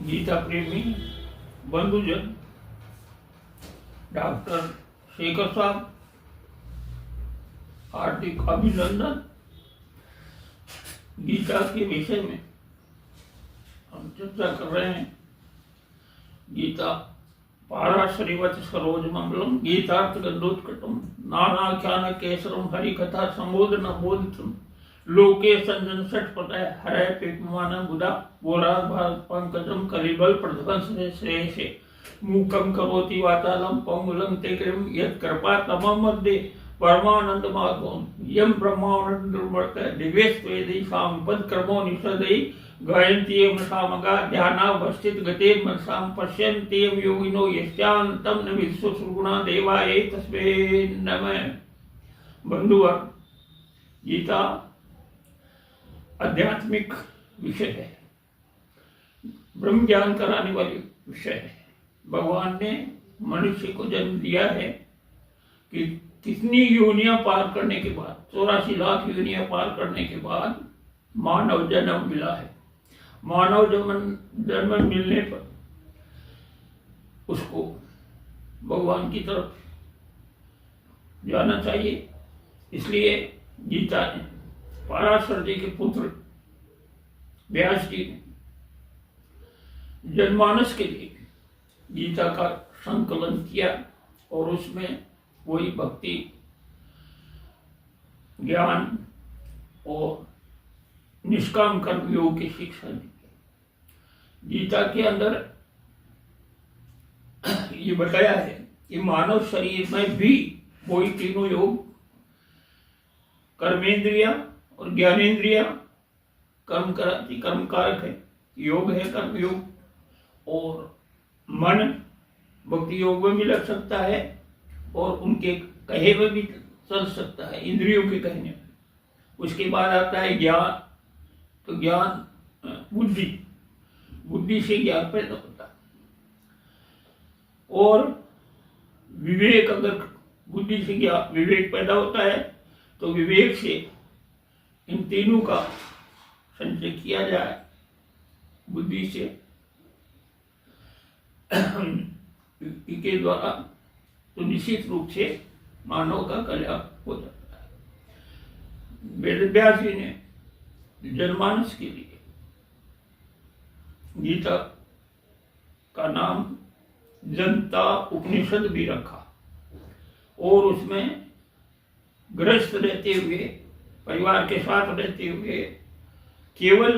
गीता प्रेमी बंधुजन, डॉक्टर शेखर साहब, हार्दिक अभिनंदन। गीता के विषय में हम चर्चा कर रहे हैं। गीता पाराशरीवत सरोज मंगलम गीतार्थ गंधोत्कटम नानाख्यान केसरम हरिकथा संबोधन बोधितम लोके संजन षटपतय हरय पिकमान बुधा बोरा भारत पंकजम कलिबल प्रध्वंस श्रेयसे मूकम करोति वाचालम पंगुलम तेकरिम यत् कृपा तमम मध्ये परमानंद माधवम यम ब्रह्मानंद दिव्यस्वेदि साम पद क्रमो निषदि गायन्ति यम सामगा ध्यानावस्थित गते मनसाम पश्यन्ति यम योगिनो यस्यांतम न विश्वसुगुणा देवाय तस्मै नमः। बंधुवर, गीता आध्यात्मिक विषय है, ब्रह्म ज्ञान कराने वाली विषय है। भगवान ने मनुष्य को जन्म दिया है कि कितनी योनियां पार करने के बाद, 84 लाख योनियां पार करने के बाद मानव जन्म मिला है। मानव जन्म मिलने पर उसको भगवान की तरफ जाना चाहिए। इसलिए गीता ने पराशर जी के पुत्र व्यास जी ने जनमानस के लिए गीता का संकलन किया और उसमें वही भक्ति, ज्ञान और निष्काम कर्म योग की शिक्षा दी। गीता के अंदर ये बताया है कि मानव शरीर में भी वही तीनों योग, कर्मेंद्रिया और ज्ञानेन्द्रिया कर्म कराती, कर्म कारक है। योग है कर्म योग, और मन भक्ति योग में भी लग सकता है और उनके कहे में भी चल सकता है, इंद्रियों के कहने में। उसके बाद आता है ज्ञान। तो ज्ञान बुद्धि, बुद्धि से ज्ञान पैदा होता है। और विवेक, अगर बुद्धि से ज्ञान विवेक पैदा होता है तो विवेक से इन तीनों का संचय किया जाए बुद्धि से, इनके द्वारा, तो निश्चित रूप से मानव का कल्याण हो जाता है। वेदव्यास जी ने जनमानस के लिए गीता का नाम जनता उपनिषद भी रखा और उसमें गृहस्थ रहते हुए, परिवार के साथ रहते हुए, केवल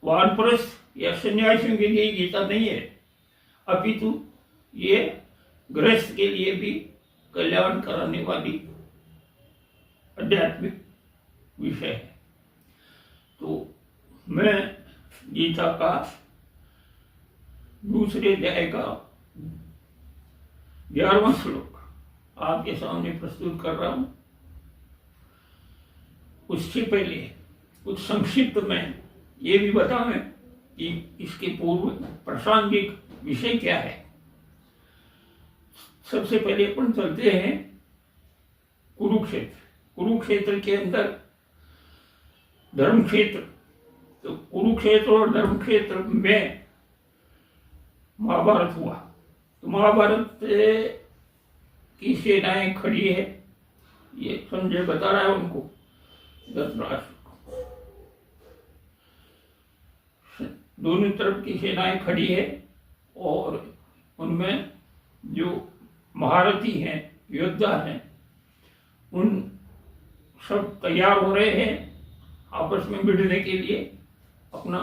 वानप्रस्थ या सन्यासियों के लिए गीता नहीं है, अपितु ये गृहस्थ के लिए भी कल्याण कराने वाली आध्यात्मिक विषय है। तो मैं गीता का दूसरे अध्याय का 11वां श्लोक आपके सामने प्रस्तुत कर रहा हूं। उससे पहले कुछ संक्षिप्त में ये भी बताएं कि इसके पूर्व प्रासंगिक विषय क्या है। सबसे पहले अपन चलते हैं कुरुक्षेत्र। कुरुक्षेत्र के अंदर धर्म क्षेत्र, तो कुरुक्षेत्र और धर्म क्षेत्र में महाभारत हुआ। तो महाभारत की सेनाएं खड़ी है, ये संजय बता रहा है उनको, धृतराष्ट्र को। दोनों तरफ की सेनाएं खड़ी है और उनमें जो महारथी हैं, योद्धा हैं, उन सब तैयार हो रहे हैं आपस में भिड़ने के लिए, अपना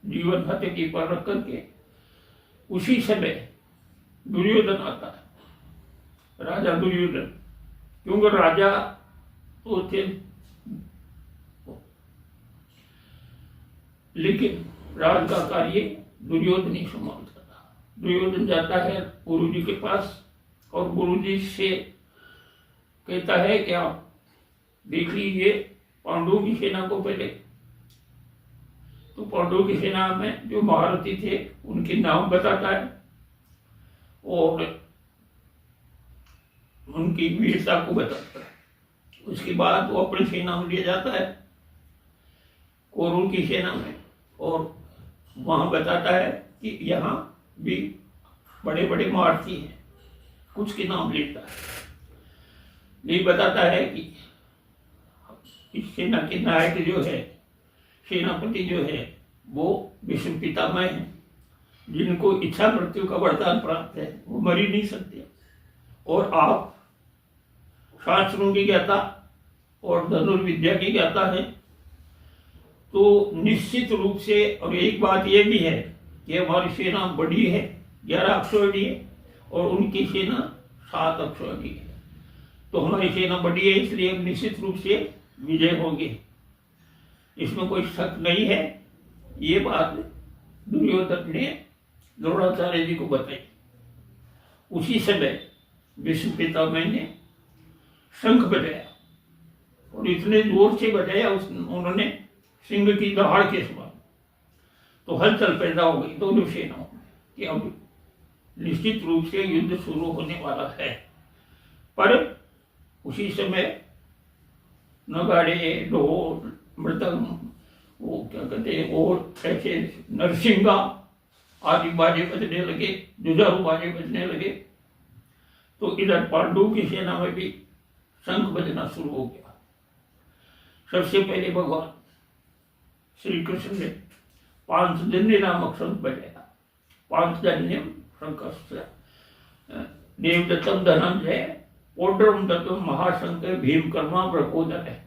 जीवन हथेली पर रख करके। उसी समय दुर्योधन आता है, राजा दुर्योधन, क्योंकि राजा तो थे, लेकिन राज का कार्य दुर्योधन ही संभालता था। दुर्योधन जाता है गुरुजी के पास और गुरुजी से कहता है कि आप देख लीजिए पांडवों की सेना को पहले। तो पांडवों की सेना में जो महारथी थे उनके नाम बताता है और उनकी वीरता को बताता है। उसके बाद वो अपनी सेना में लिया जाता है, कौरवों की सेना में, और वहां बताता है कि यहाँ भी बड़े बड़े महारथी हैं, कुछ के नाम लेता है। ये बताता है कि इस सेना के नायक जो है, सेनापति जो है, वो भीष्म पितामह हैं, जिनको इच्छा मृत्यु का वरदान प्राप्त है, वो मर ही नहीं सकते। और आप शास्त्रों की ज्ञाता और धनुर्विद्या की ज्ञाता है, तो निश्चित रूप से, और एक बात ये भी है कि हमारी सेना बड़ी है, 11 अक्षौहिणी है, और उनकी सेना 7 अक्षौहिणी है। तो हमारी सेना बड़ी है, इसलिए हम निश्चित रूप से विजय होंगे, इसमें कोई शक नहीं है। ये बात दुर्योधन ने द्रोणाचार्य जी को बताई। उसी समय भीष्म पितामह ने शंख बजाया, और इतने जोर से बजाया उन्होंने सिंह की दहाड़ के समान, तो हलचल पैदा हो गई दोनों सेनाओं में कि अब निश्चित रूप से युद्ध शुरू होने वाला है। पर उसी समय नगाड़े, ढोल, मृदंग, वो क्या कहते हैं, और ऐसे नरसिंगा आदि बाजे बजने लगे, जुझारू बाजे बजने लगे। तो इधर पांडवों की सेना में भी शंख बजना शुरू हो गया। सबसे पहले भगवान श्री कृष्ण ने पांचजन्य नामक शंख बजाया। पांचजन्यम शंखस्य देवदत्तम धनंजय पौड्रम दत्तम महाशंकर भीमकर्मा प्रकोदय।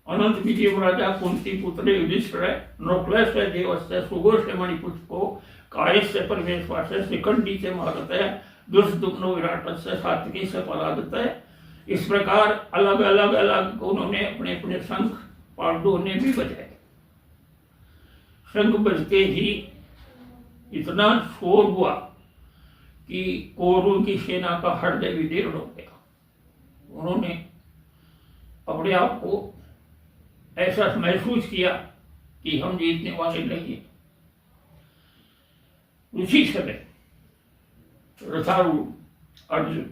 अनंत विजय राजा कुंती पुत्र युधिष्ठिर नौक्लस्य देवस्य सुघोष मणिपुष्पो कायस्य परमेश्वर शिखंडी से महारथय दुष्दुम्नो विराटस्य सात्विकी से परादतय। इस प्रकार अलग अलग उन्होंने अपने अपने शंख पांडवों ने भी बजाए। शंख बजते ही इतना शोर हुआ कि कौरवों की सेना का हृदय विदीर्ण हो गया। उन्होंने अपने आप को ऐसा महसूस किया कि हम जीतने वाले नहीं हैं। उसी समय रथारूढ़ अर्जुन,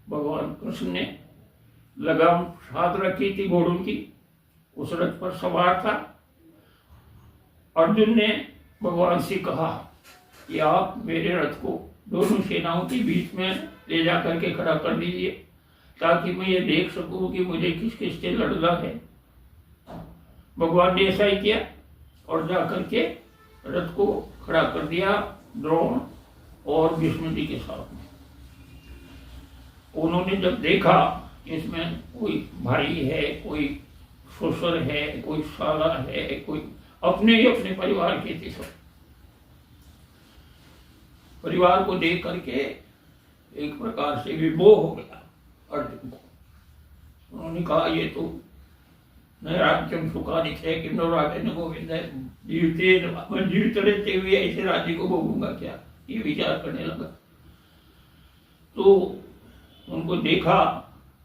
भगवान कृष्ण ने लगाम साध रखी थी घोड़ों की, उस रथ पर सवार था। अर्जुन ने भगवान से कहा कि आप मेरे रथ को दोनों सेनाओं के बीच में ले जा करके खड़ा कर दीजिए, ताकि मैं ये देख सकूं कि मुझे किस किस से लड़ना है। भगवान ने ऐसा ही किया और जाकर के रथ को खड़ा कर दिया द्रोण और भीष्म जी के साथ में। उन्होंने जब देखा कि इसमें कोई भाई है, कोई ससुर है, कोई साला है, कोई अपने ही अपने परिवार के थे, सब परिवार को देख करके एक प्रकार से विभोर हो गया अर्जुन को। उन्होंने कहा ये तो नैराज्यम सुखानित है कि राजन गोविंद है, जीवित रहते हुए ऐसे राज्य को भोगूंगा क्या, ये विचार करने लगा। तो उनको देखा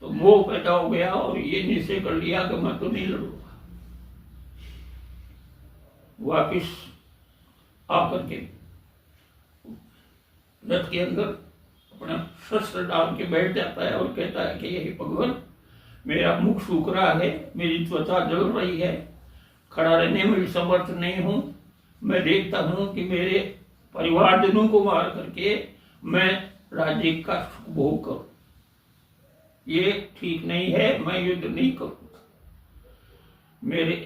तो मोह पैदा हो गया और ये निश्चय कर लिया कि मैं तो नहीं लड़ूंगा। वापिस आकर के रथ के अंदर अपना शस्त्र डाल के बैठ जाता है और कहता है कि यही भगवान, मेरा मुख सूख रहा है, मेरी त्वचा जल रही है, खड़ा रहने में भी समर्थ नहीं हूं। मैं देखता हूं कि मेरे परिवारजनों को मार करके मैं राज्य का भोग करूं, ये ठीक नहीं है, मैं युद्ध नहीं करूंगा। मेरे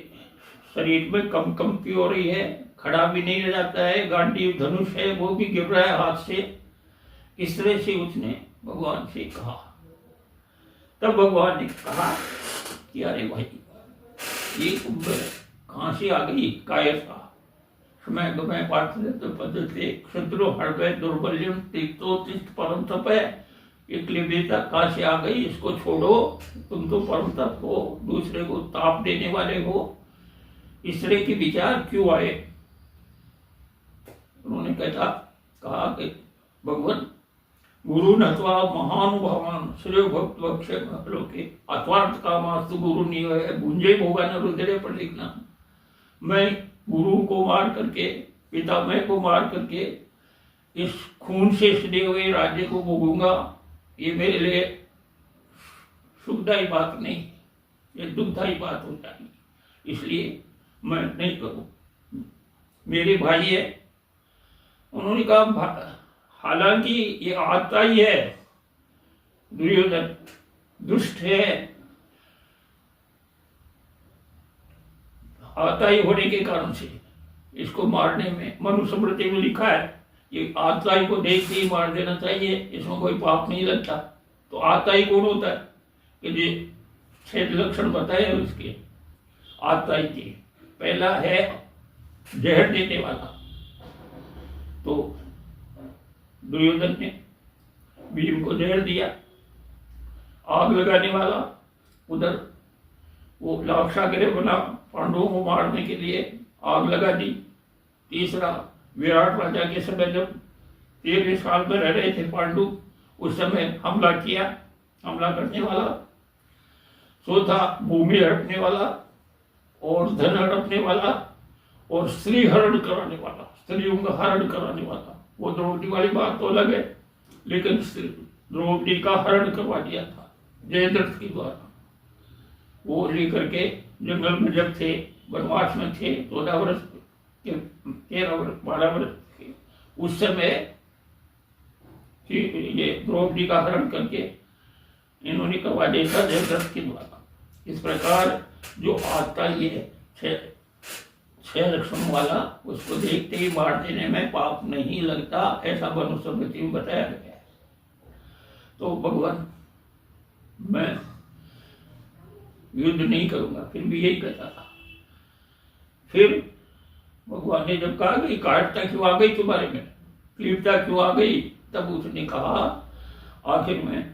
शरीर में कंपी हो रही है, खड़ा भी नहीं रह जाता है, गांडीव धनुष है वो भी गिर रहा है हाथ से। इस तरह से उसने भगवान से कहा। तब भगवान ने कहा कि अरे भाई, ये कहां से आ गई कायरता, समय गमय पार्थ पद्धति क्षुद्रो हृदय दुर्बल्यम तीर्थो तीर्थ परम तप है। एक लिव्यता कहां से आ गई, इसको छोड़ो, तुम तो परम तप हो, दूसरे को ताप देने वाले हो, इस तरह के विचार क्यों आए। उन्होंने कहा कि भगवान, गुरु नत्वा महानुभावान श्रेय भक्त वक्षे लोके अथवार्थ कामास्तु गुरु निवय भुंजे भोगा न रुद्रे पर लिखना। मैं गुरु को मार करके, पितामह को मार करके इस खून से सने हुए राज्य को भोगूंगा, ये मेरे लिए सुखदायी बात नहीं, ये दुखदायी बात हो जाएगी, इसलिए मैं नहीं करूँ। मेरे भाई है, उन्होंने कहा हालांकि ये आता ही है, दुर्योधन दुष्ट है, आता ही होने के कारण से इसको मारने में मनुस्मृति में लिखा है, ये आता ही को देखते ही मार देना चाहिए, इसमें कोई पाप नहीं लगता। तो आता ही कौन होता है कि जो 6 लक्षण बताए हैं उसके आता ही के। पहला है जहर देने वाला, तो दुर्योधन ने भीम को जहर दिया। आग लगाने वाला, उधर वो लाक्षागृह बना पांडवों को मारने के लिए, आग लगा दी। तीसरा विराट राजा के समय जब 13 साल में रह रहे थे पांडु, उस समय हमला किया, हमला करने वाला। चौथा भूमि हड़पने वाला और धन हड़पने वाला और स्त्री हरण कराने वाला, स्त्रियों का हरण कराने वाला। वो द्रौपदी वाली बात तो अलग है, लेकिन द्रौपदी का हरण करवा दिया था जयद्रथ के द्वारा। वो लेकर के जंगल में जब थे, वनवास में थे, 14 वर्ष के 13 वर्ष 12 वर्ष के, उस समय ये द्रौपदी का हरण करके इन्होंने करवा दिया था जयद्रथ के द्वारा। इस प्रकार जो आता ही है 6 लक्षण वाला, उसको देखते ही मार देने में पाप नहीं लगता, ऐसा मनुस्मृति में बताया गया है। तो भगवान मैं युद्ध नहीं करूंगा, फिर भी यही कहता था। फिर भगवान ने जब कहा कि काटता क्यों आ गई तुम्हारे में, पीड़ता क्यों आ गई, तब उसने कहा आखिर में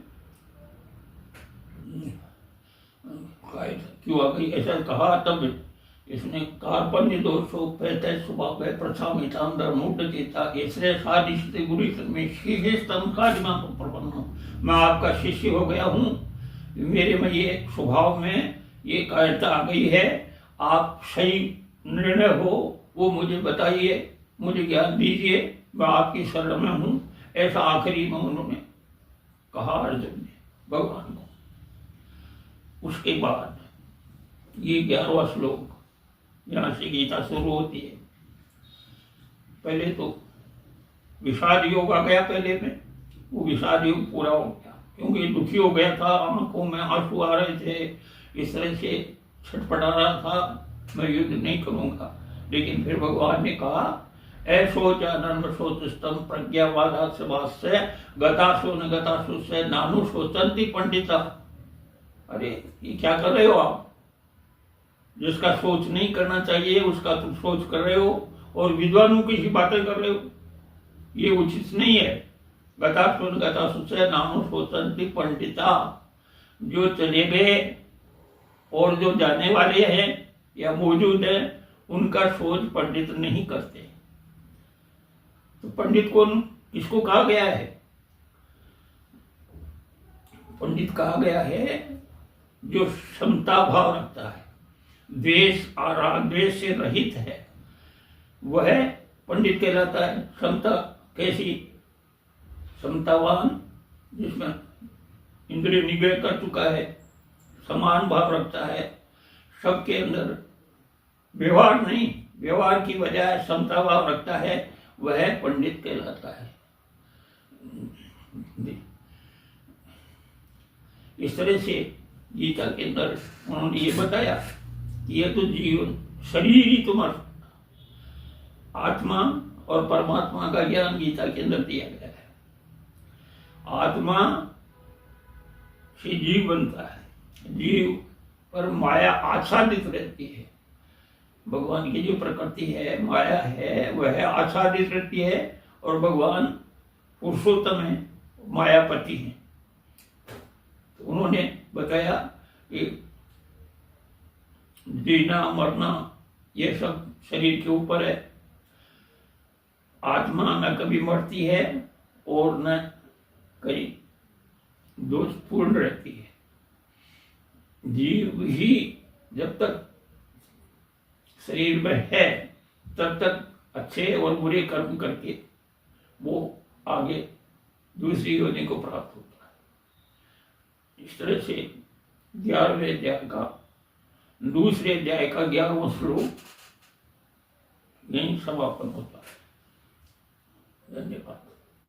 क्यों आ गई ऐसा कहा। तब इसने कार्पण्य दोषो पैतै स्वभाव प्रथामितां धर्मोड्डचेता इसरे साधिष्ठिते गुरुषन में शीघ्र स्तम काजिमा प्रपन्न। मैं आपका शिष्य हो गया हूँ, मेरे में ये स्वभाव में ये कायरता आ गई है, आप सही निर्णय हो वो मुझे बताइए, मुझे ज्ञान दीजिए, मैं आपकी शरण में हूँ। ऐसा आखिरी में उन्होंने कहा अर्जुन ने भगवान को। उसके बाद ये 11वां श्लोक, यहाँ से गीता शुरू होती है। पहले तो विषाद योग आ गया, पहले में वो विषाद योग पूरा हो गया, क्योंकि दुखी हो गया था, आंखों में आंसू आ रहे थे, इस तरह से छटपटा रहा था, मैं युद्ध नहीं करूंगा। लेकिन फिर भगवान ने कहा ऐशोचानंद शोचस्तम प्रज्ञावादा समास्य गताशो न गताशो से नानु शोचंती पंडिता। अरे ये क्या कर रहे हो आप, जिसका सोच नहीं करना चाहिए उसका तुम सोच कर रहे हो, और विद्वानों की ही बातें कर रहे हो, ये उचित नहीं है। गताशो न गताशो से नानु शोचंती पंडिता। जो चले गए और जो जाने वाले हैं या मौजूद है, उनका सोच पंडित नहीं करते। तो पंडित कौन, किसको कहा गया है? पंडित कहा गया है जो क्षमता भाव रखता है, द्वेष और रागद्वेष से रहित है, वह पंडित कहलाता है। क्षमता कैसी? क्षमतावान, जिसमें इंद्रिय निग्रह कर चुका है, समान भाव रखता है, सबके अंदर व्यवहार नहीं, व्यवहार की बजाय समता भाव रखता है, वह पंडित कहलाता है। इस तरह से गीता के अंदर उन्होंने ये बताया कि यह तो जीवन शरीर ही तुम्हारा, आत्मा और परमात्मा का ज्ञान गीता के अंदर दिया गया है। आत्मा से जीव बनता है, जीव पर माया आच्छादित रहती है। भगवान की जो प्रकृति है, माया है, वह आच्छादित रहती है, और भगवान पुरुषोत्तम है, मायापति है। तो उन्होंने बताया कि जीना मरना ये सब शरीर के ऊपर है। आत्मा न कभी मरती है और न कहीं दोषपूर्ण रहती है। जीव ही जब तक शरीर में है तब तक अच्छे और बुरे कर्म करके वो आगे दूसरी योनि को प्राप्त होता है। इस तरह से 11वें अध्याय का दूसरे अध्याय का 11वां श्लोक यही समापन होता है।